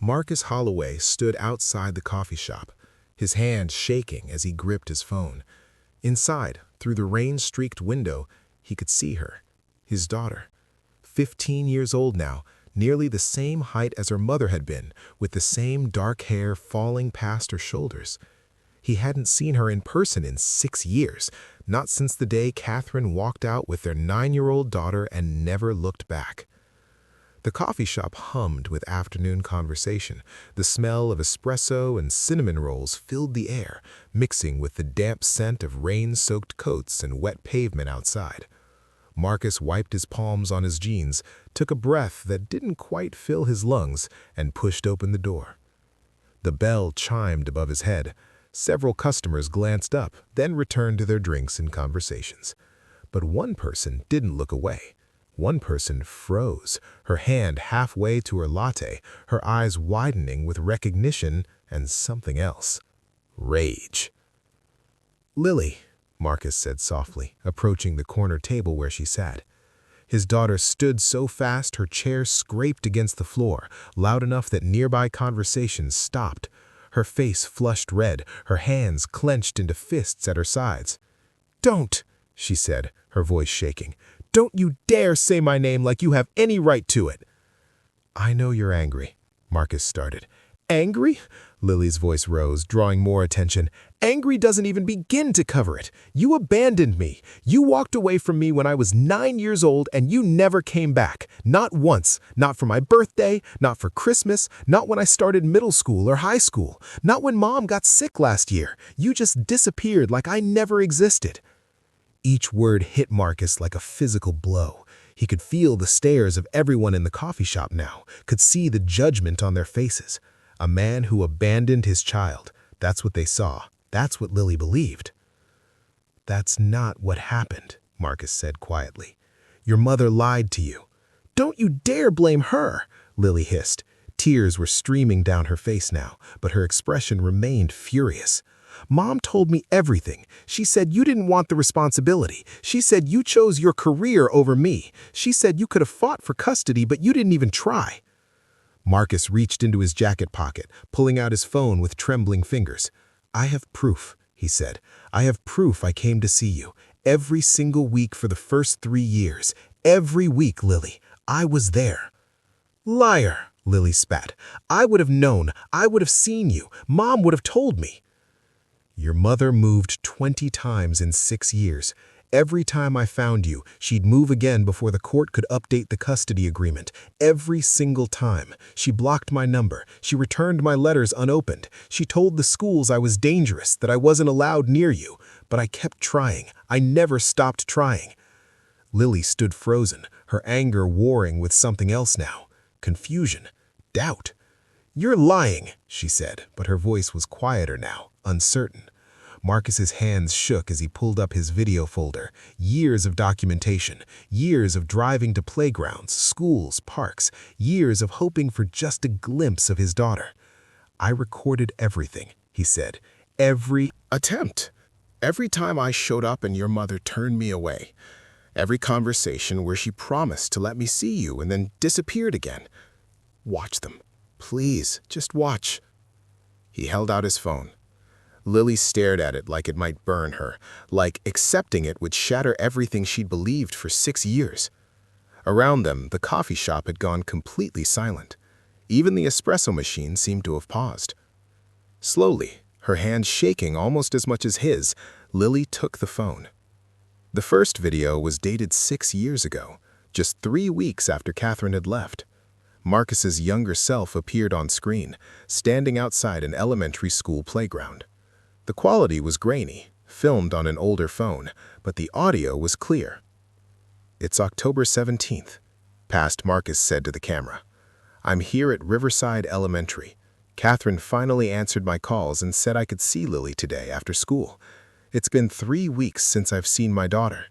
Marcus Holloway stood outside the coffee shop, his hand shaking as he gripped his phone. Inside, through the rain-streaked window, he could see her, his daughter. 15 years old now, nearly the same height as her mother had been, with the same dark hair falling past her shoulders. He hadn't seen her in person in 6 years, not since the day Catherine walked out with their 9-year-old daughter and never looked back. The coffee shop hummed with afternoon conversation. The smell of espresso and cinnamon rolls filled the air, mixing with the damp scent of rain-soaked coats and wet pavement outside. Marcus wiped his palms on his jeans, took a breath that didn't quite fill his lungs, and pushed open the door. The bell chimed above his head. Several customers glanced up, then returned to their drinks and conversations. But one person didn't look away. One person froze, her hand halfway to her latte, her eyes widening with recognition and something else. Rage. "Lily," Marcus said softly, approaching the corner table where she sat. His daughter stood so fast her chair scraped against the floor, loud enough that nearby conversations stopped. Her face flushed red, her hands clenched into fists at her sides. "Don't," she said, her voice shaking. "Don't you dare say my name like you have any right to it." "I know you're angry," Marcus started. "Angry?" Lily's voice rose, drawing more attention. "Angry doesn't even begin to cover it. You abandoned me. You walked away from me when I was 9 years old and you never came back. Not once. Not for my birthday, not for Christmas, not when I started middle school or high school, not when Mom got sick last year. You just disappeared like I never existed." Each word hit Marcus like a physical blow. He could feel the stares of everyone in the coffee shop now, could see the judgment on their faces. A man who abandoned his child. That's what they saw. That's what Lily believed. "That's not what happened," Marcus said quietly. "Your mother lied to you." "Don't you dare blame her," Lily hissed. Tears were streaming down her face now, but her expression remained furious. "Mom told me everything. She said you didn't want the responsibility. She said you chose your career over me. She said you could have fought for custody, but you didn't even try." Marcus reached into his jacket pocket, pulling out his phone with trembling fingers. "I have proof," he said. "I have proof I came to see you. Every single week for the first 3 years. Every week, Lily. I was there." "Liar," Lily spat. "I would have known. I would have seen you. Mom would have told me." "Your mother moved 20 times in 6 years. Every time I found you, she'd move again before the court could update the custody agreement. Every single time. She blocked my number. She returned my letters unopened. She told the schools I was dangerous, that I wasn't allowed near you. But I kept trying. I never stopped trying." Lily stood frozen, her anger warring with something else now. Confusion. Doubt. "You're lying," she said, but her voice was quieter now, uncertain. Marcus's hands shook as he pulled up his video folder. Years of documentation, years of driving to playgrounds, schools, parks, years of hoping for just a glimpse of his daughter. "I recorded everything," he said. "Every attempt. Every time I showed up and your mother turned me away. Every conversation where she promised to let me see you and then disappeared again. Watch them. Please, just watch." He held out his phone. Lily stared at it like it might burn her, like accepting it would shatter everything she'd believed for 6 years. Around them, the coffee shop had gone completely silent. Even the espresso machine seemed to have paused. Slowly, her hand shaking almost as much as his, Lily took the phone. The first video was dated 6 years ago, just 3 weeks after Catherine had left. Marcus's younger self appeared on screen, standing outside an elementary school playground. The quality was grainy, filmed on an older phone, but the audio was clear. "It's October 17th, past Marcus said to the camera. "I'm here at Riverside Elementary. Catherine finally answered my calls and said I could see Lily today after school. It's been 3 weeks since I've seen my daughter."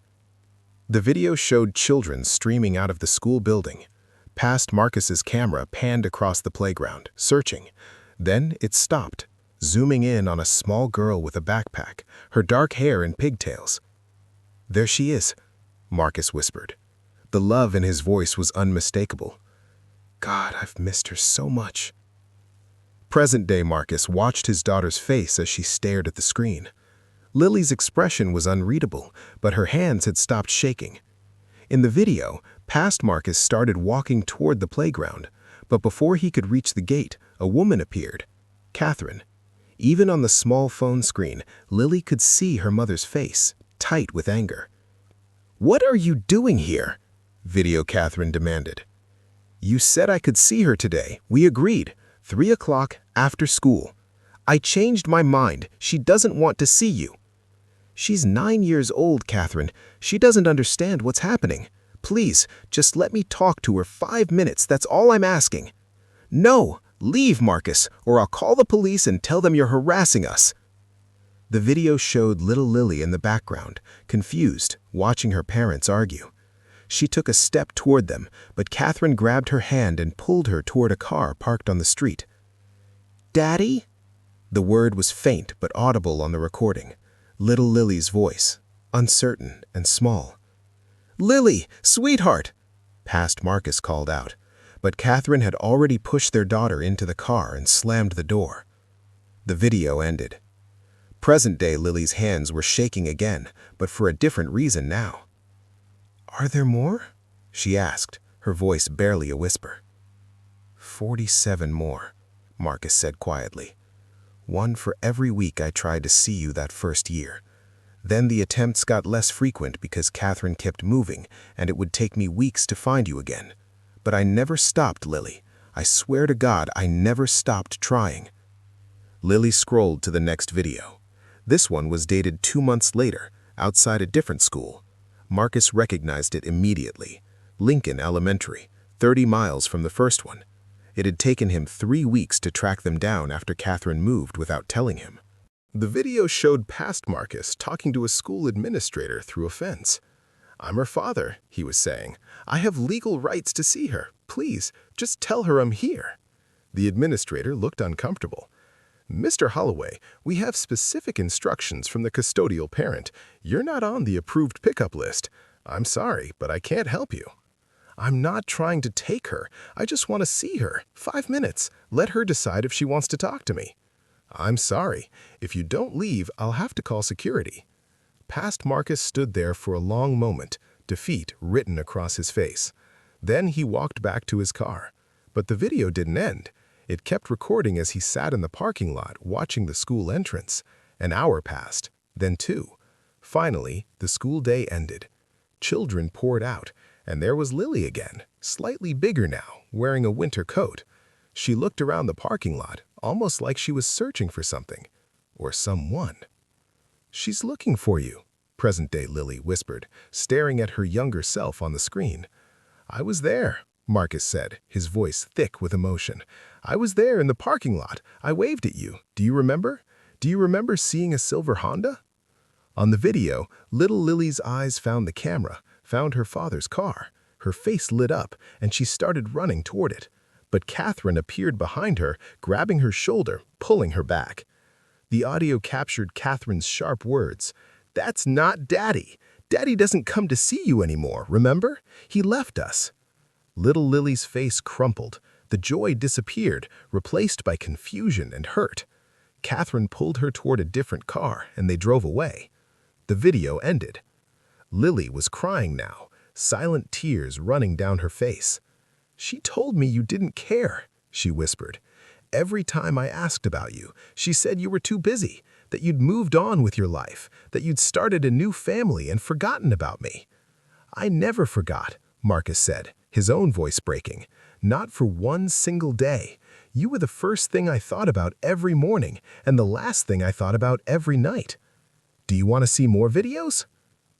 The video showed children streaming out of the school building. Past Marcus's camera panned across the playground, searching. Then it stopped, zooming in on a small girl with a backpack, her dark hair in pigtails. "There she is," Marcus whispered. The love in his voice was unmistakable. "God, I've missed her so much." Present-day Marcus watched his daughter's face as she stared at the screen. Lily's expression was unreadable, but her hands had stopped shaking. In the video, past Marcus started walking toward the playground, but before he could reach the gate, a woman appeared. Catherine. Even on the small phone screen, Lily could see her mother's face, tight with anger. "What are you doing here?" Video Catherine demanded. "You said I could see her today. We agreed. 3 o'clock after school. I changed my mind. She doesn't want to see you." "She's 9 years old, Catherine. She doesn't understand what's happening. Please, just let me talk to her 5 minutes. That's all I'm asking." "No, leave, Marcus, or I'll call the police and tell them you're harassing us." The video showed little Lily in the background, confused, watching her parents argue. She took a step toward them, but Catherine grabbed her hand and pulled her toward a car parked on the street. "Daddy?" The word was faint but audible on the recording. Little Lily's voice, uncertain and small. "Lily, sweetheart!" Past Marcus called out, but Catherine had already pushed their daughter into the car and slammed the door. The video ended. Present-day Lily's hands were shaking again, but for a different reason now. "Are there more?" she asked, her voice barely a whisper. 47 more, Marcus said quietly. "One for every week I tried to see you that first year. Then the attempts got less frequent because Catherine kept moving, and it would take me weeks to find you again. But I never stopped, Lily. I swear to God, I never stopped trying." Lily scrolled to the next video. This one was dated 2 months later, outside a different school. Marcus recognized it immediately. Lincoln Elementary, 30 miles from the first one. It had taken him 3 weeks to track them down after Catherine moved without telling him. The video showed past Marcus talking to a school administrator through a fence. "I'm her father," he was saying. "I have legal rights to see her. Please, just tell her I'm here." The administrator looked uncomfortable. "Mr. Holloway, we have specific instructions from the custodial parent. You're not on the approved pickup list. I'm sorry, but I can't help you." "I'm not trying to take her. I just want to see her. 5 minutes. Let her decide if she wants to talk to me." "I'm sorry. If you don't leave, I'll have to call security." Past Marcus stood there for a long moment, defeat written across his face. Then he walked back to his car. But the video didn't end. It kept recording as he sat in the parking lot watching the school entrance. An hour passed, then 2. Finally, the school day ended. Children poured out, and there was Lily again, slightly bigger now, wearing a winter coat. She looked around the parking lot, almost like she was searching for something, or someone. "She's looking for you," present-day Lily whispered, staring at her younger self on the screen. "I was there," Marcus said, his voice thick with emotion. "I was there in the parking lot. I waved at you. Do you remember? Do you remember seeing a silver Honda?" On the video, little Lily's eyes found the camera, found her father's car. Her face lit up, and she started running toward it. But Catherine appeared behind her, grabbing her shoulder, pulling her back. The audio captured Catherine's sharp words. "That's not Daddy. Daddy doesn't come to see you anymore, remember? He left us." Little Lily's face crumpled. The joy disappeared, replaced by confusion and hurt. Catherine pulled her toward a different car, and they drove away. The video ended. Lily was crying now, silent tears running down her face. "She told me you didn't care," she whispered. "Every time I asked about you, she said you were too busy, that you'd moved on with your life, that you'd started a new family and forgotten about me." "I never forgot," Marcus said, his own voice breaking. "Not for one single day. You were the first thing I thought about every morning and the last thing I thought about every night. Do you want to see more videos?"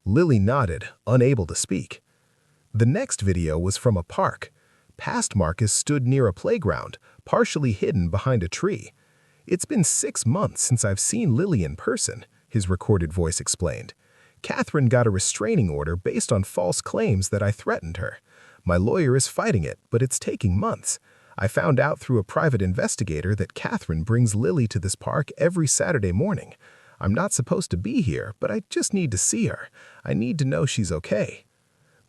Lily nodded, unable to speak. The next video was from a park. Past Marcus stood near a playground, partially hidden behind a tree. "It's been 6 months since I've seen Lily in person," his recorded voice explained. "Catherine got a restraining order based on false claims that I threatened her. My lawyer is fighting it, but it's taking months. I found out through a private investigator that Catherine brings Lily to this park every Saturday morning. I'm not supposed to be here, but I just need to see her. I need to know she's okay."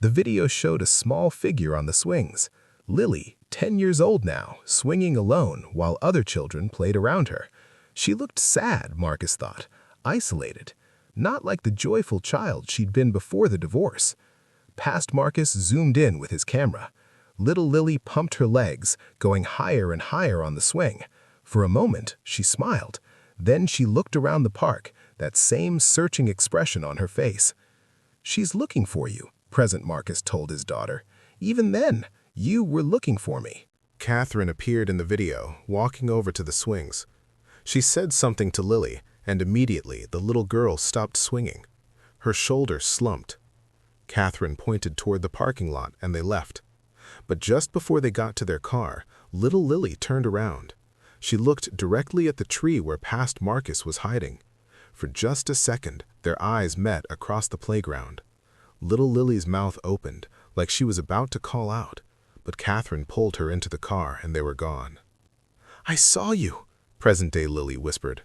The video showed a small figure on the swings. Lily, 10 years old now, swinging alone while other children played around her. She looked sad, Marcus thought, isolated, not like the joyful child she'd been before the divorce. Past Marcus zoomed in with his camera. Little Lily pumped her legs, going higher and higher on the swing. For a moment, she smiled. Then she looked around the park, that same searching expression on her face. "She's looking for you," present Marcus told his daughter. "Even then, you were looking for me." Catherine appeared in the video, walking over to the swings. She said something to Lily, and immediately the little girl stopped swinging. Her shoulders slumped. Catherine pointed toward the parking lot, and they left. But just before they got to their car, little Lily turned around. She looked directly at the tree where past Marcus was hiding. For just a second, their eyes met across the playground. Little Lily's mouth opened, like she was about to call out, but Catherine pulled her into the car and they were gone. "I saw you," present-day Lily whispered.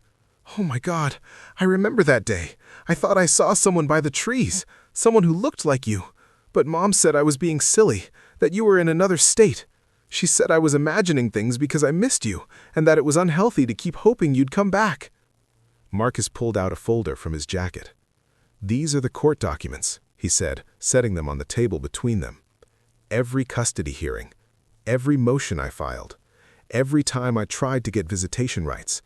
"Oh my God, I remember that day. I thought I saw someone by the trees, someone who looked like you. But Mom said I was being silly, that you were in another state. She said I was imagining things because I missed you, and that it was unhealthy to keep hoping you'd come back." Marcus pulled out a folder from his jacket. "These are the court documents," he said, setting them on the table between them. "Every custody hearing, every motion I filed, every time I tried to get visitation rights.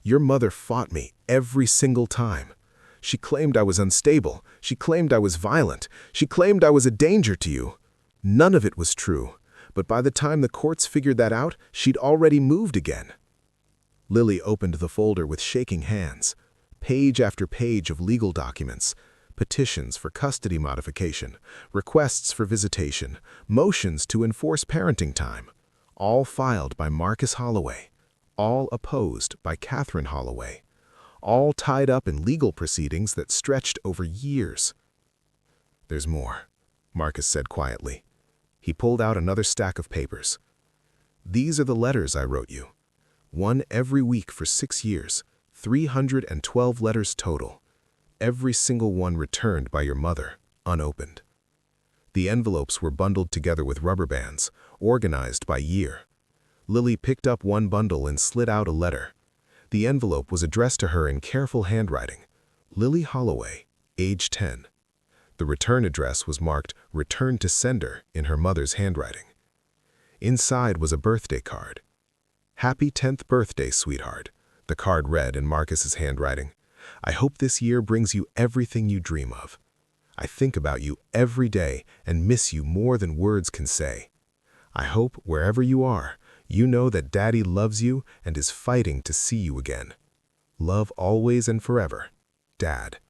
Your mother fought me every single time. She claimed I was unstable. She claimed I was violent. She claimed I was a danger to you. None of it was true, but by the time the courts figured that out, she'd already moved again." Lily opened the folder with shaking hands. Page after page of legal documents, petitions for custody modification, requests for visitation, motions to enforce parenting time, all filed by Marcus Holloway, all opposed by Catherine Holloway, all tied up in legal proceedings that stretched over years. "There's more," Marcus said quietly. He pulled out another stack of papers. "These are the letters I wrote you. One every week for 6 years, 312 letters total. Every single one returned by your mother, unopened." The envelopes were bundled together with rubber bands, organized by year. Lily picked up one bundle and slid out a letter. The envelope was addressed to her in careful handwriting. Lily Holloway, age 10. The return address was marked "Return to Sender" in her mother's handwriting. Inside was a birthday card. "Happy 10th birthday, sweetheart," the card read in Marcus's handwriting. "I hope this year brings you everything you dream of. I think about you every day and miss you more than words can say. I hope, wherever you are, you know that Daddy loves you and is fighting to see you again. Love always and forever, Dad."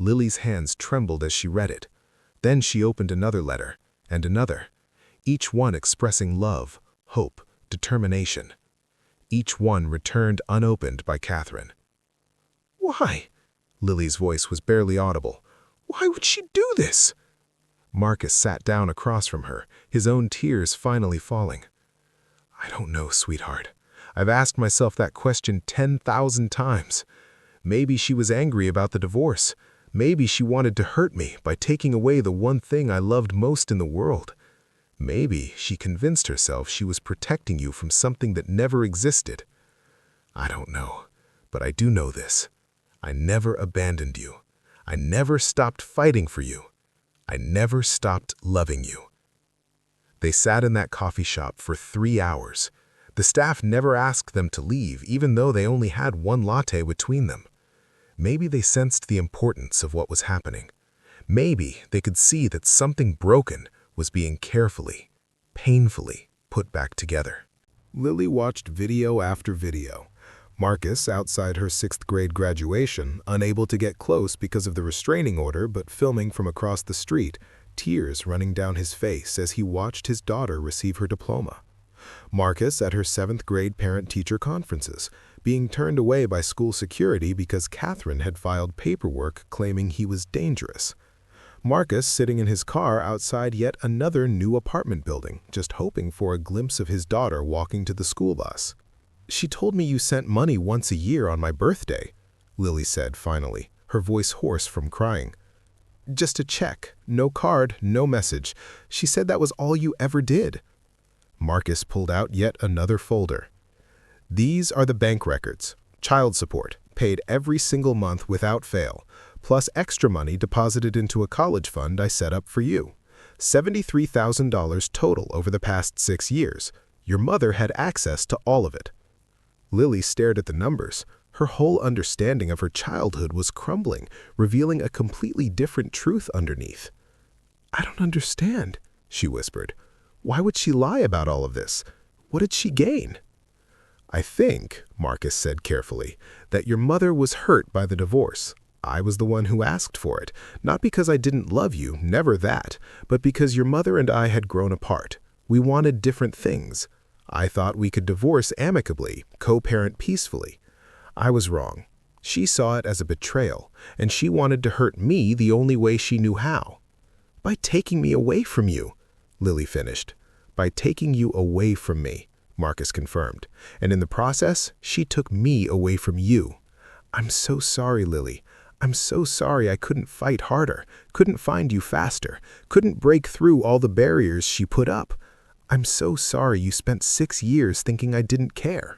Lily's hands trembled as she read it. Then she opened another letter, and another, each one expressing love, hope, determination. Each one returned unopened by Catherine. "Why?" Lily's voice was barely audible. "Why would she do this?" Marcus sat down across from her, his own tears finally falling. "I don't know, sweetheart. I've asked myself that question 10,000 times. Maybe she was angry about the divorce. Maybe she wanted to hurt me by taking away the one thing I loved most in the world. Maybe she convinced herself she was protecting you from something that never existed. I don't know, but I do know this. I never abandoned you. I never stopped fighting for you. I never stopped loving you." They sat in that coffee shop for 3 hours. The staff never asked them to leave, even though they only had one latte between them. Maybe they sensed the importance of what was happening. Maybe they could see that something broken was being carefully, painfully put back together. Lily watched video after video. Marcus, outside her 6th grade graduation, unable to get close because of the restraining order but filming from across the street, tears running down his face as he watched his daughter receive her diploma. Marcus at her 7th grade parent-teacher conferences, being turned away by school security because Catherine had filed paperwork claiming he was dangerous. Marcus sitting in his car outside yet another new apartment building, just hoping for a glimpse of his daughter walking to the school bus. "She told me you sent money once a year on my birthday," Lily said finally, her voice hoarse from crying. "Just a check, no card, no message. She said that was all you ever did." Marcus pulled out yet another folder. These are the bank records. Child support, paid every single month without fail, plus extra money deposited into a college fund I set up for you. $73,000 total over the past 6 years. Your mother had access to all of it. Lily stared at the numbers. Her whole understanding of her childhood was crumbling, revealing a completely different truth underneath. "I don't understand," she whispered. "Why would she lie about all of this? What did she gain?" "I think," Marcus said carefully, "that your mother was hurt by the divorce. I was the one who asked for it, not because I didn't love you, never that, but because your mother and I had grown apart. We wanted different things. I thought we could divorce amicably, co-parent peacefully. I was wrong. She saw it as a betrayal, and she wanted to hurt me the only way she knew how. By taking me away from you," Lily finished. "By taking you away from me," Marcus confirmed. "And in the process, she took me away from you. I'm so sorry, Lily. I'm so sorry I couldn't fight harder, couldn't find you faster, couldn't break through all the barriers she put up. I'm so sorry you spent 6 years thinking I didn't care."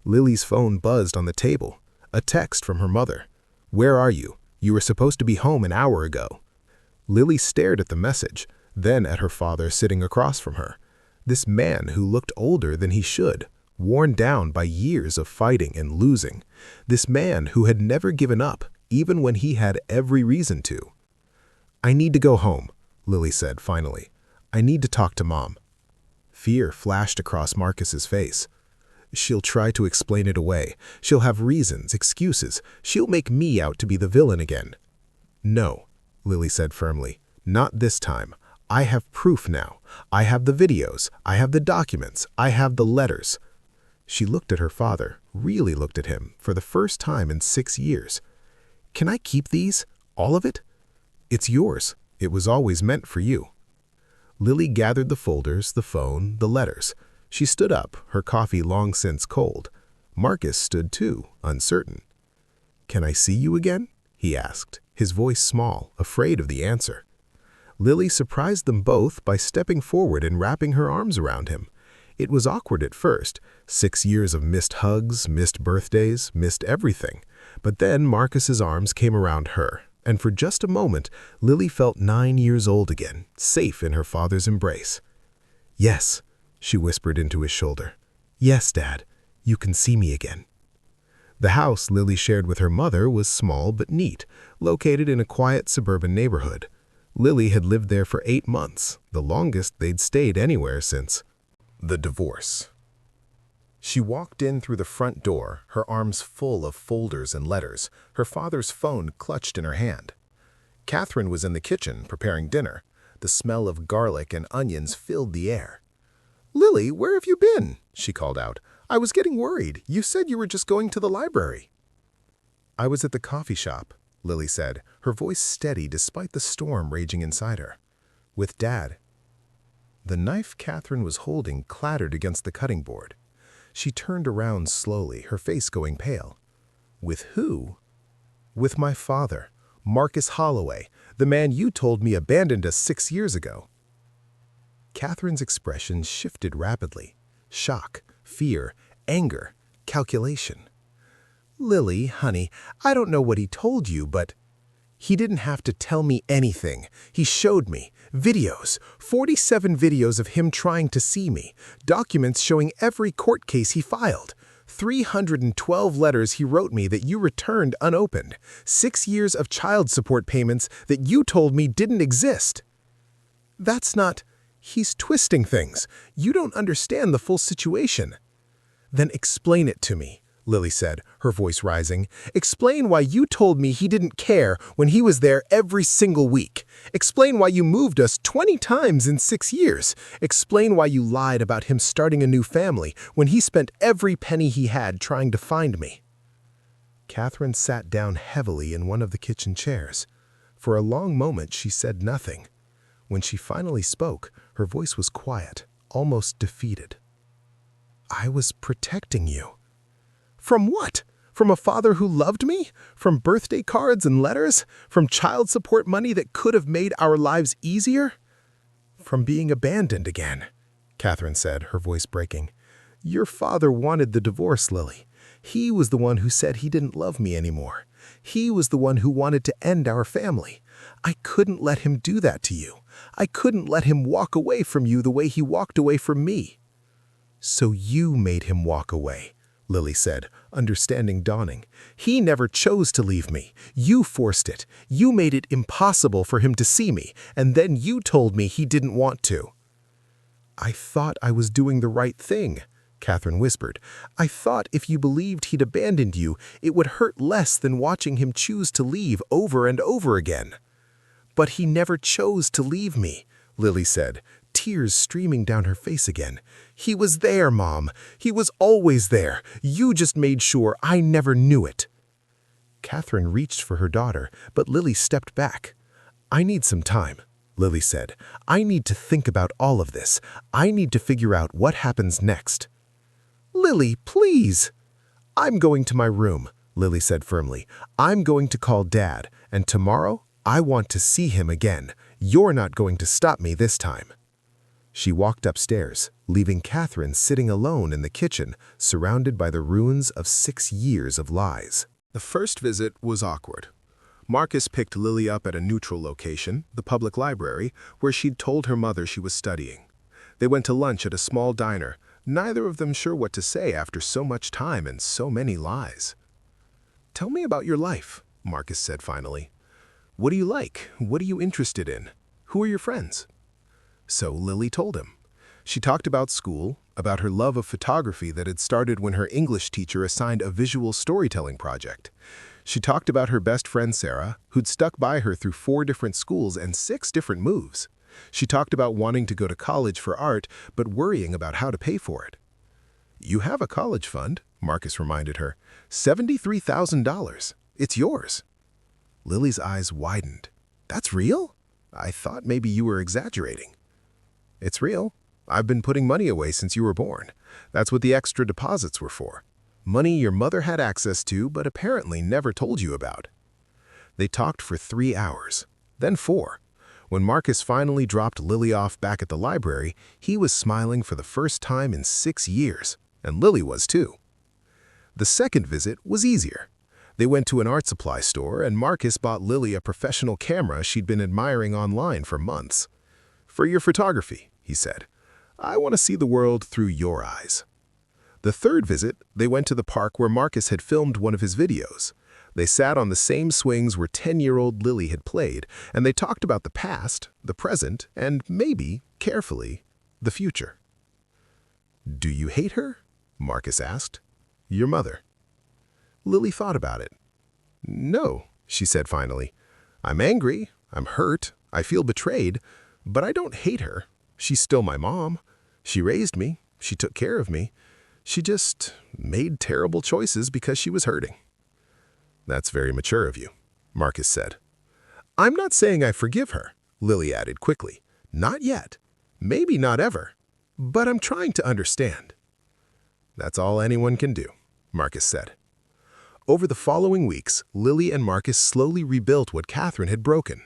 Lily's phone buzzed on the table. A text from her mother. "Where are you? You were supposed to be home an hour ago." Lily stared at the message, then at her father sitting across from her. This man who looked older than he should, worn down by years of fighting and losing. This man who had never given up, even when he had every reason to. "I need to go home," Lily said finally. "I need to talk to Mom." Fear flashed across Marcus's face. "She'll try to explain it away. She'll have reasons, excuses. She'll make me out to be the villain again." "No," Lily said firmly. "Not this time. I have proof now. I have the videos. I have the documents. I have the letters." She looked at her father, really looked at him, for the first time in 6 years. "Can I keep these? All of it?" "It's yours. It was always meant for you." Lily gathered the folders, the phone, the letters. She stood up, her coffee long since cold. Marcus stood too, uncertain. "Can I see you again?" he asked, his voice small, afraid of the answer. Lily surprised them both by stepping forward and wrapping her arms around him. It was awkward at first, 6 years of missed hugs, missed birthdays, missed everything. But then Marcus's arms came around her, and for just a moment, Lily felt 9 years old again, safe in her father's embrace. "Yes," she whispered into his shoulder. "Yes, Dad, you can see me again." The house Lily shared with her mother was small but neat, located in a quiet suburban neighborhood. Lily had lived there for 8 months, the longest they'd stayed anywhere since the divorce. She walked in through the front door, her arms full of folders and letters, her father's phone clutched in her hand. Catherine was in the kitchen preparing dinner. The smell of garlic and onions filled the air. "Lily, where have you been?" she called out. "I was getting worried. You said you were just going to the library." "I was at the coffee shop," Lily said, her voice steady despite the storm raging inside her. "With Dad." The knife Catherine was holding clattered against the cutting board. She turned around slowly, her face going pale. "With who?" "With my father, Marcus Holloway, the man you told me abandoned us 6 years ago." Catherine's expression shifted rapidly. Shock, fear, anger, calculation. "Lily, honey, I don't know what he told you, but—" "He didn't have to tell me anything. He showed me. Videos. 47 videos of him trying to see me. Documents showing every court case he filed. 312 letters he wrote me that you returned unopened. 6 years of child support payments that you told me didn't exist." "That's not—" "He's twisting things. You don't understand the full situation." "Then explain it to me," Lily said, her voice rising. "Explain why you told me he didn't care when he was there every single week. Explain why you moved us 20 times in 6 years. Explain why you lied about him starting a new family when he spent every penny he had trying to find me." Catherine sat down heavily in one of the kitchen chairs. For a long moment she said nothing. When she finally spoke, her voice was quiet, almost defeated. "I was protecting you." "From what? From a father who loved me? From birthday cards and letters? From child support money that could have made our lives easier?" "From being abandoned again." Catherine said, her voice breaking. "Your father wanted the divorce, Lily. He was the one who said he didn't love me anymore. He was the one who wanted to end our family. I couldn't let him do that to you. I couldn't let him walk away from you the way he walked away from me." "So you made him walk away," Lily said, understanding dawning. "He never chose to leave me. You forced it. You made it impossible for him to see me, and then you told me he didn't want to." "I thought I was doing the right thing," Catherine whispered. "I thought if you believed he'd abandoned you, it would hurt less than watching him choose to leave over and over again." "But he never chose to leave me," Lily said, tears streaming down her face again. "He was there, Mom. He was always there. You just made sure I never knew it." Catherine reached for her daughter, but Lily stepped back. "I need some time," Lily said. "I need to think about all of this. I need to figure out what happens next." "Lily, please." "I'm going to my room," Lily said firmly. "I'm going to call Dad, and tomorrow I want to see him again. You're not going to stop me this time." She walked upstairs, leaving Catherine sitting alone in the kitchen, surrounded by the ruins of 6 years of lies. The first visit was awkward. Marcus picked Lily up at a neutral location, the public library, where she'd told her mother she was studying. They went to lunch at a small diner, neither of them sure what to say after so much time and so many lies. "Tell me about your life," Marcus said finally. "What do you like? What are you interested in? Who are your friends?" So Lily told him. She talked about school, about her love of photography that had started when her English teacher assigned a visual storytelling project. She talked about her best friend Sarah, who'd stuck by her through 4 different schools and 6 different moves. She talked about wanting to go to college for art, but worrying about how to pay for it. "You have a college fund," Marcus reminded her. $73,000. It's yours." Lily's eyes widened. "That's real? I thought maybe you were exaggerating." "It's real. I've been putting money away since you were born. That's what the extra deposits were for. Money your mother had access to but apparently never told you about." They talked for 3 hours, then 4. When Marcus finally dropped Lily off back at the library, he was smiling for the first time in 6 years, and Lily was too. The second visit was easier. They went to an art supply store, and Marcus bought Lily a professional camera she'd been admiring online for months. "For your photography," he said. "I want to see the world through your eyes." The third visit, they went to the park where Marcus had filmed one of his videos. They sat on the same swings where 10-year-old Lily had played, and they talked about the past, the present, and maybe, carefully, the future. "Do you hate her?" Marcus asked. "Your mother." Lily thought about it. "No," she said finally. "I'm angry, I'm hurt, I feel betrayed, but I don't hate her. She's still my mom. She raised me, she took care of me. She just made terrible choices because she was hurting." "That's very mature of you," Marcus said. "I'm not saying I forgive her," Lily added quickly. "Not yet. Maybe not ever. But I'm trying to understand." "That's all anyone can do," Marcus said. Over the following weeks, Lily and Marcus slowly rebuilt what Catherine had broken.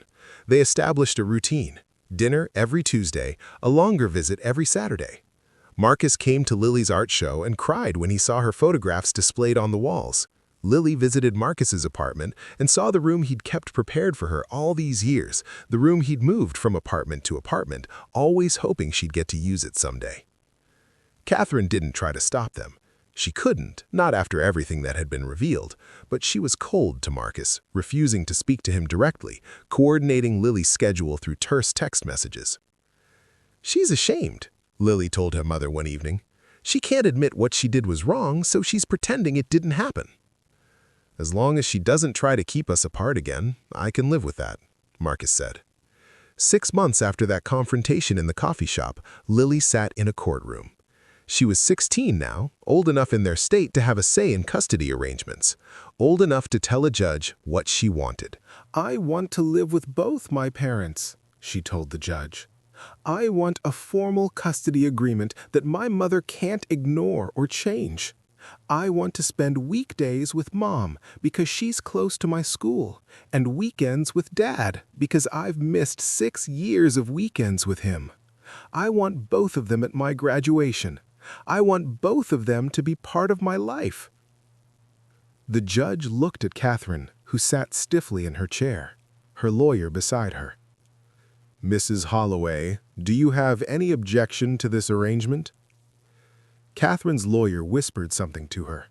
They established a routine: dinner every Tuesday, a longer visit every Saturday. Marcus came to Lily's art show and cried when he saw her photographs displayed on the walls. Lily visited Marcus's apartment and saw the room he'd kept prepared for her all these years, the room he'd moved from apartment to apartment, always hoping she'd get to use it someday. Catherine didn't try to stop them. She couldn't, not after everything that had been revealed, but she was cold to Marcus, refusing to speak to him directly, coordinating Lily's schedule through terse text messages. "She's ashamed," Lily told her mother one evening. "She can't admit what she did was wrong, so she's pretending it didn't happen." "As long as she doesn't try to keep us apart again, I can live with that," Marcus said. 6 months after that confrontation in the coffee shop, Lily sat in a courtroom. She was 16 now, old enough in their state to have a say in custody arrangements, old enough to tell a judge what she wanted. "I want to live with both my parents," she told the judge. "I want a formal custody agreement that my mother can't ignore or change. I want to spend weekdays with Mom because she's close to my school, and weekends with Dad because I've missed 6 years of weekends with him. I want both of them at my graduation. I want both of them to be part of my life." The judge looked at Catherine, who sat stiffly in her chair, her lawyer beside her. "Mrs. Holloway, do you have any objection to this arrangement?" Catherine's lawyer whispered something to her.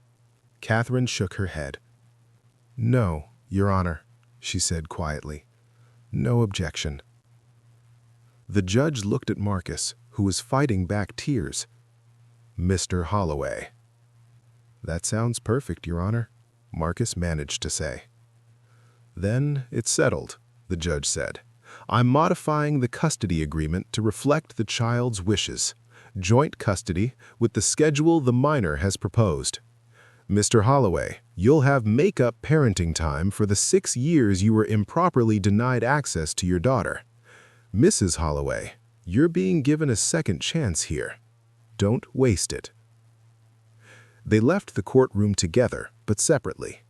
Catherine shook her head. "No, Your Honor," she said quietly. "No objection." The judge looked at Marcus, who was fighting back tears. "Mr. Holloway." "That sounds perfect, Your Honor," Marcus managed to say. "Then it's settled," the judge said. "I'm modifying the custody agreement to reflect the child's wishes. Joint custody with the schedule the minor has proposed. Mr. Holloway, you'll have make-up parenting time for the 6 years you were improperly denied access to your daughter. Mrs. Holloway, you're being given a second chance here. Don't waste it." They left the courtroom together, but separately.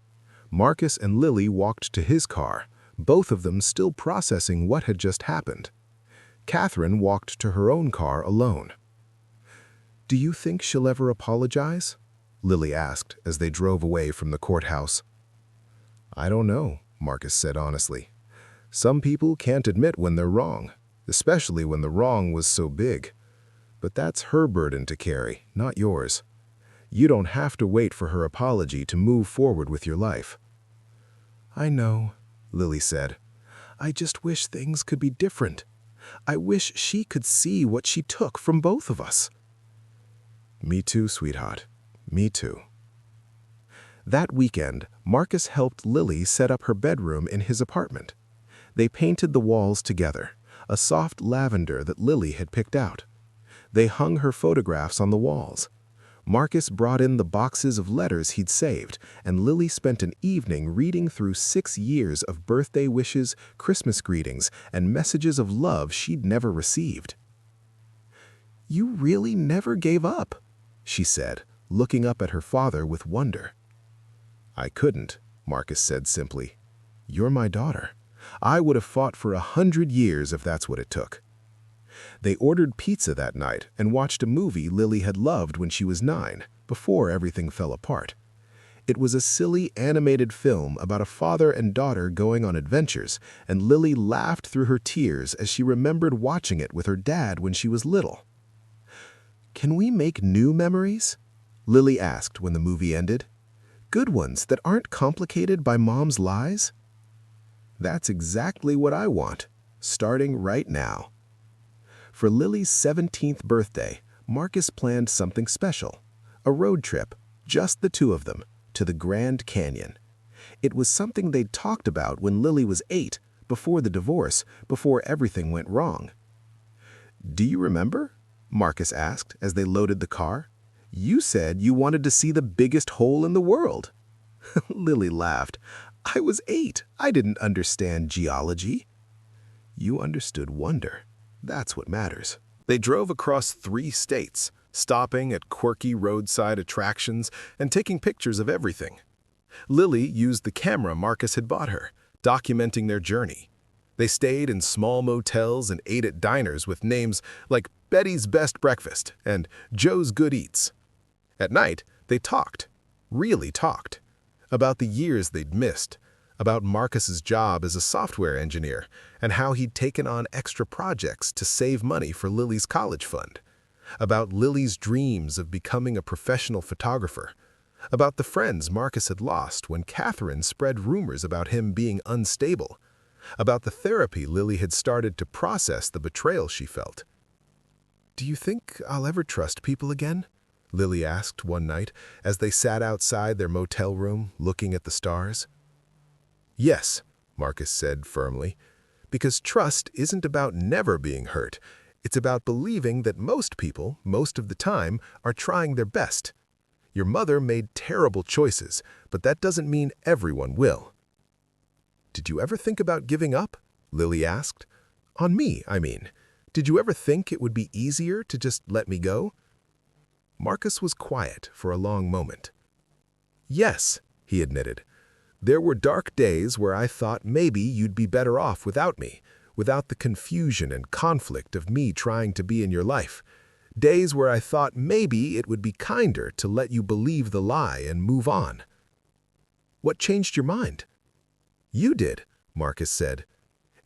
Marcus and Lily walked to his car, both of them still processing what had just happened. Catherine walked to her own car alone. "Do you think she'll ever apologize?" Lily asked as they drove away from the courthouse. "I don't know," Marcus said honestly. "Some people can't admit when they're wrong, especially when the wrong was so big. But that's her burden to carry, not yours. You don't have to wait for her apology to move forward with your life." "I know," Lily said. "I just wish things could be different. I wish she could see what she took from both of us." "Me too, sweetheart. Me too." That weekend, Marcus helped Lily set up her bedroom in his apartment. They painted the walls together, a soft lavender that Lily had picked out. They hung her photographs on the walls. Marcus brought in the boxes of letters he'd saved, and Lily spent an evening reading through 6 years of birthday wishes, Christmas greetings, and messages of love she'd never received. "You really never gave up," she said, looking up at her father with wonder. "I couldn't," Marcus said simply. "You're my daughter. I would have fought for 100 years if that's what it took." They ordered pizza that night and watched a movie Lily had loved when she was 9, before everything fell apart. It was a silly animated film about a father and daughter going on adventures, and Lily laughed through her tears as she remembered watching it with her dad when she was little. "Can we make new memories?" Lily asked when the movie ended. "Good ones that aren't complicated by Mom's lies?" "That's exactly what I want, starting right now." For Lily's 17th birthday, Marcus planned something special, a road trip, just the two of them, to the Grand Canyon. It was something they'd talked about when Lily was 8, before the divorce, before everything went wrong. "Do you remember?" Marcus asked as they loaded the car. "You said you wanted to see the biggest hole in the world." Lily laughed. "I was 8. I didn't understand geology." "You understood wonder. That's what matters." They drove across 3 states, stopping at quirky roadside attractions and taking pictures of everything. Lily used the camera Marcus had bought her, documenting their journey. They stayed in small motels and ate at diners with names like Betty's Best Breakfast and Joe's Good Eats. At night, they talked, really talked, about the years they'd missed, about Marcus's job as a software engineer and how he'd taken on extra projects to save money for Lily's college fund, about Lily's dreams of becoming a professional photographer, about the friends Marcus had lost when Catherine spread rumors about him being unstable, about the therapy Lily had started to process the betrayal she felt. "Do you think I'll ever trust people again?" Lily asked one night as they sat outside their motel room looking at the stars. "Yes," Marcus said firmly, "because trust isn't about never being hurt. It's about believing that most people, most of the time, are trying their best. Your mother made terrible choices, but that doesn't mean everyone will." "Did you ever think about giving up?" Lily asked. "On me, I mean. Did you ever think it would be easier to just let me go?" Marcus was quiet for a long moment. "Yes," he admitted. "There were dark days where I thought maybe you'd be better off without me, without the confusion and conflict of me trying to be in your life. Days where I thought maybe it would be kinder to let you believe the lie and move on. What changed your mind? You did, Marcus said.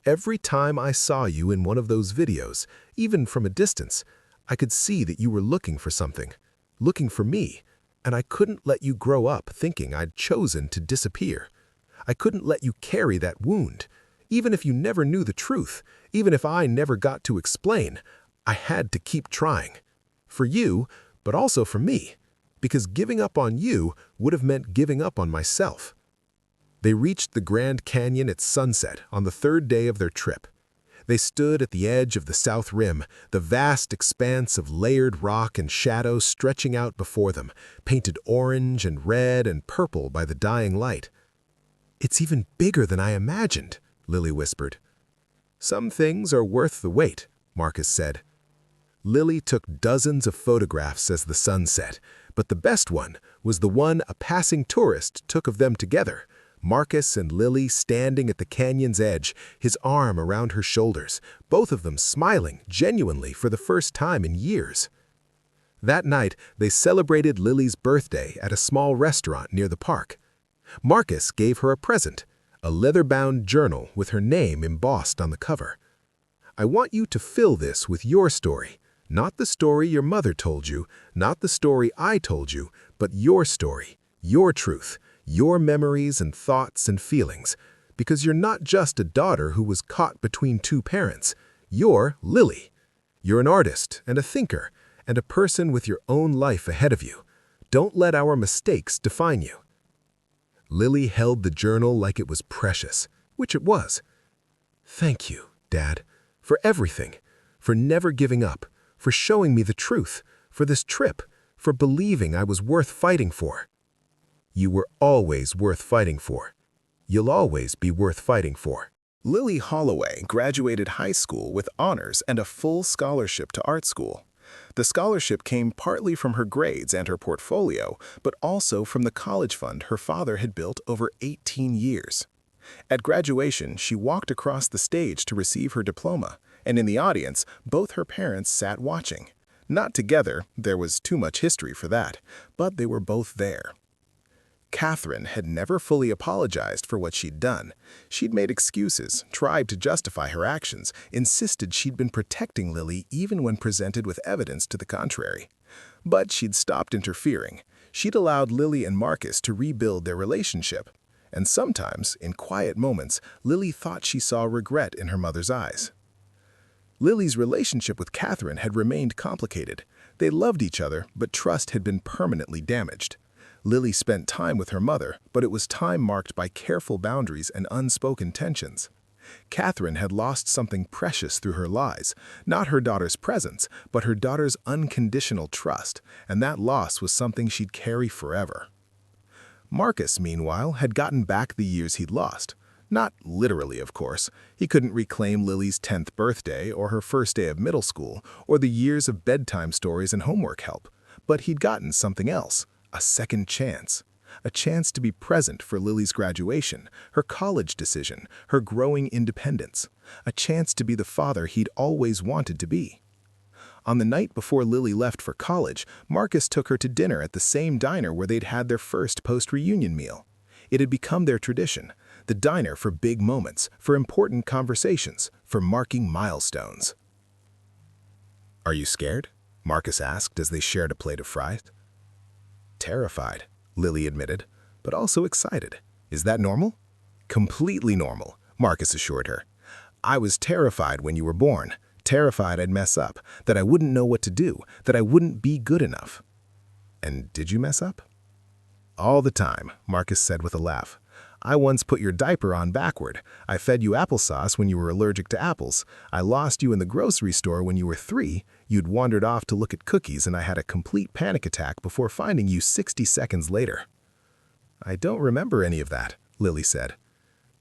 Every time I saw you in one of those videos, even from a distance, I could see that you were looking for something, looking for me, and I couldn't let you grow up thinking I'd chosen to disappear. I couldn't let you carry that wound. Even if you never knew the truth, even if I never got to explain, I had to keep trying. For you, but also for me, because giving up on you would have meant giving up on myself. They reached the Grand Canyon at sunset on the third day of their trip. They stood at the edge of the South Rim, the vast expanse of layered rock and shadow stretching out before them, painted orange and red and purple by the dying light. "It's even bigger than I imagined," Lily whispered. "Some things are worth the wait," Marcus said. Lily took dozens of photographs as the sun set, but the best one was the one a passing tourist took of them together. Marcus and Lily standing at the canyon's edge, his arm around her shoulders, both of them smiling genuinely for the first time in years. That night, they celebrated Lily's birthday at a small restaurant near the park. Marcus gave her a present, a leather-bound journal with her name embossed on the cover. "I want you to fill this with your story, not the story your mother told you, not the story I told you, but your story, your truth, your memories and thoughts and feelings, because you're not just a daughter who was caught between two parents. You're Lily. You're an artist and a thinker and a person with your own life ahead of you. Don't let our mistakes define you." Lily held the journal like it was precious, which it was. "Thank you, Dad, for everything, for never giving up, for showing me the truth, for this trip, for believing I was worth fighting for." "You were always worth fighting for. You'll always be worth fighting for." Lily Holloway graduated high school with honors and a full scholarship to art school. The scholarship came partly from her grades and her portfolio, but also from the college fund her father had built over 18 years. At graduation, she walked across the stage to receive her diploma, and in the audience, both her parents sat watching. Not together, there was too much history for that, but they were both there. Catherine had never fully apologized for what she'd done. She'd made excuses, tried to justify her actions, insisted she'd been protecting Lily even when presented with evidence to the contrary. But she'd stopped interfering. She'd allowed Lily and Marcus to rebuild their relationship. And sometimes, in quiet moments, Lily thought she saw regret in her mother's eyes. Lily's relationship with Catherine had remained complicated. They loved each other, but trust had been permanently damaged. Lily spent time with her mother, but it was time marked by careful boundaries and unspoken tensions. Catherine had lost something precious through her lies, not her daughter's presence, but her daughter's unconditional trust, and that loss was something she'd carry forever. Marcus, meanwhile, had gotten back the years he'd lost. Not literally, of course. He couldn't reclaim Lily's 10th birthday or her first day of middle school or the years of bedtime stories and homework help, but he'd gotten something else. A second chance. A chance to be present for Lily's graduation, her college decision, her growing independence. A chance to be the father he'd always wanted to be. On the night before Lily left for college, Marcus took her to dinner at the same diner where they'd had their first post-reunion meal. It had become their tradition, the diner for big moments, for important conversations, for marking milestones. "Are you scared?" Marcus asked as they shared a plate of fries. "Terrified," Lily admitted, "but also excited. Is that normal?" "Completely normal," Marcus assured her. "I was terrified when you were born, terrified I'd mess up, that I wouldn't know what to do, that I wouldn't be good enough." "And did you mess up?" "All the time," Marcus said with a laugh. "I once put your diaper on backward. I fed you applesauce when you were allergic to apples. I lost you in the grocery store when you were 3. You'd wandered off to look at cookies and I had a complete panic attack before finding you 60 seconds later." "I don't remember any of that," Lily said.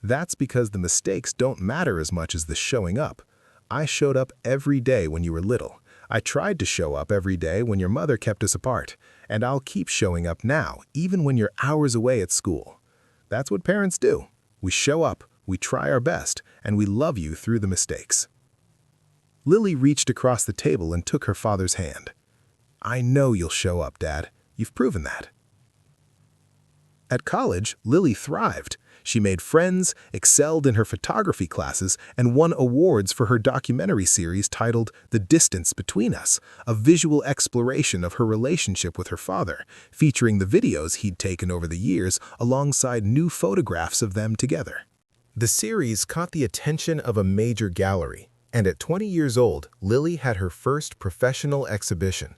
"That's because the mistakes don't matter as much as the showing up. I showed up every day when you were little. I tried to show up every day when your mother kept us apart. And I'll keep showing up now, even when you're hours away at school. That's what parents do. We show up we try our best, and we love you through the mistakes." Lily reached across the table and took her father's hand. "I know you'll show up, Dad. You've proven that." At college, Lily thrived. She made friends, excelled in her photography classes, and won awards for her documentary series titled The Distance Between Us, a visual exploration of her relationship with her father, featuring the videos he'd taken over the years alongside new photographs of them together. The series caught the attention of a major gallery, and at 20 years old, Lily had her first professional exhibition.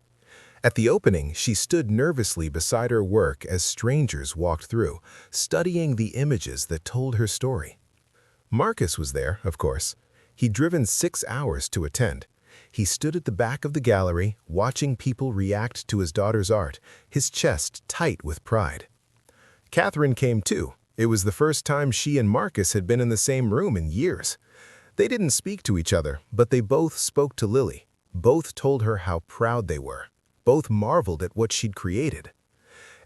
At the opening, she stood nervously beside her work as strangers walked through, studying the images that told her story. Marcus was there, of course. He'd driven 6 hours to attend. He stood at the back of the gallery, watching people react to his daughter's art, his chest tight with pride. Catherine came too. It was the first time she and Marcus had been in the same room in years. They didn't speak to each other, but they both spoke to Lily. Both told her how proud they were. Both marveled at what she'd created.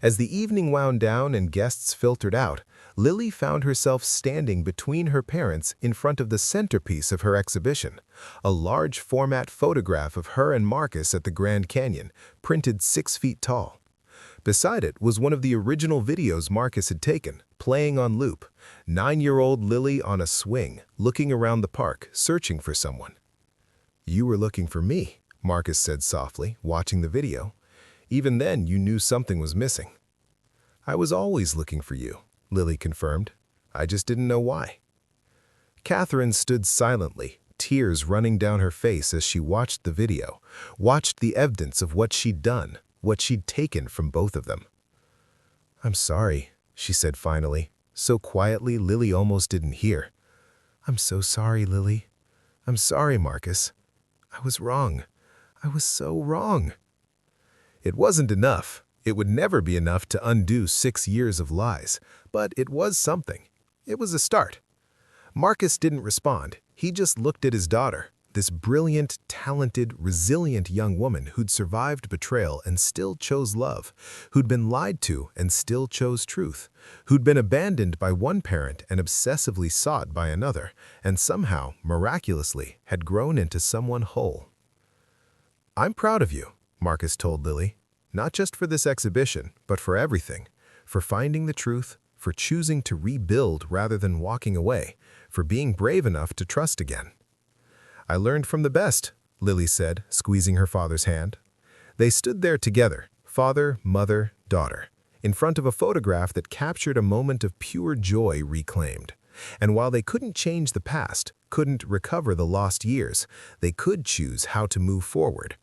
As the evening wound down and guests filtered out, Lily found herself standing between her parents in front of the centerpiece of her exhibition, a large format photograph of her and Marcus at the Grand Canyon, printed 6 feet tall. Beside it was one of the original videos Marcus had taken, playing on loop, 9-year-old Lily on a swing, looking around the park, searching for someone. "You were looking for me," Marcus said softly, watching the video. "Even then, you knew something was missing." "I was always looking for you," Lily confirmed. "I just didn't know why." Catherine stood silently, tears running down her face as she watched the video, watched the evidence of what she'd done, what she'd taken from both of them. "I'm sorry," she said finally, so quietly Lily almost didn't hear. "I'm so sorry, Lily. I'm sorry, Marcus. I was wrong. I was so wrong." It wasn't enough. It would never be enough to undo 6 years of lies, but it was something. It was a start. Marcus didn't respond. He just looked at his daughter, this brilliant, talented, resilient young woman who'd survived betrayal and still chose love, who'd been lied to and still chose truth, who'd been abandoned by one parent and obsessively sought by another, and somehow, miraculously, had grown into someone whole. "I'm proud of you," Marcus told Lily, "not just for this exhibition, but for everything, for finding the truth, for choosing to rebuild rather than walking away, for being brave enough to trust again." "I learned from the best," Lily said, squeezing her father's hand. They stood there together, father, mother, daughter, in front of a photograph that captured a moment of pure joy reclaimed. And while they couldn't change the past, couldn't recover the lost years, they could choose how to move forward.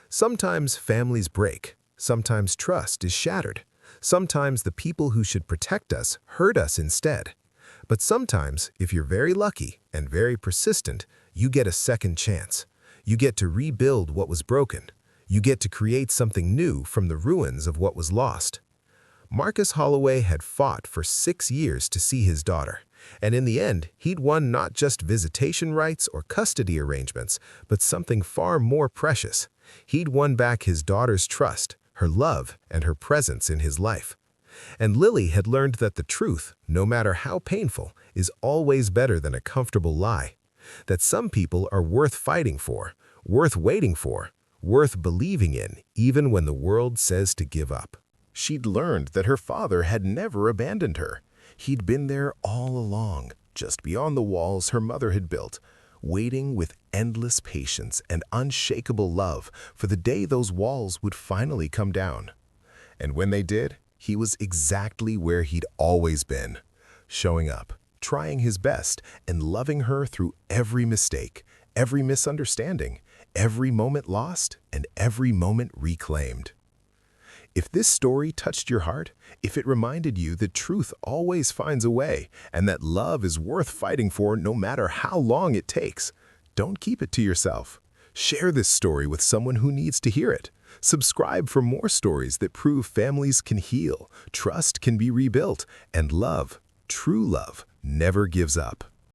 Sometimes families break. Sometimes trust is shattered. Sometimes the people who should protect us hurt us instead. But sometimes, if you're very lucky and very persistent, you get a second chance. You get to rebuild what was broken. You get to create something new from the ruins of what was lost. Marcus Holloway had fought for 6 years to see his daughter, and in the end, he'd won not just visitation rights or custody arrangements, but something far more precious. He'd won back his daughter's trust, her love, and her presence in his life. And Lily had learned that the truth, no matter how painful, is always better than a comfortable lie. That some people are worth fighting for, worth waiting for, worth believing in, even when the world says to give up. She'd learned that her father had never abandoned her. He'd been there all along, just beyond the walls her mother had built, waiting with endless patience and unshakable love for the day those walls would finally come down. And when they did, he was exactly where he'd always been, showing up, trying his best, and loving her through every mistake, every misunderstanding, every moment lost, and every moment reclaimed. If this story touched your heart, if it reminded you that truth always finds a way and that love is worth fighting for no matter how long it takes, don't keep it to yourself. Share this story with someone who needs to hear it. Subscribe for more stories that prove families can heal, trust can be rebuilt, and love, true love, never gives up.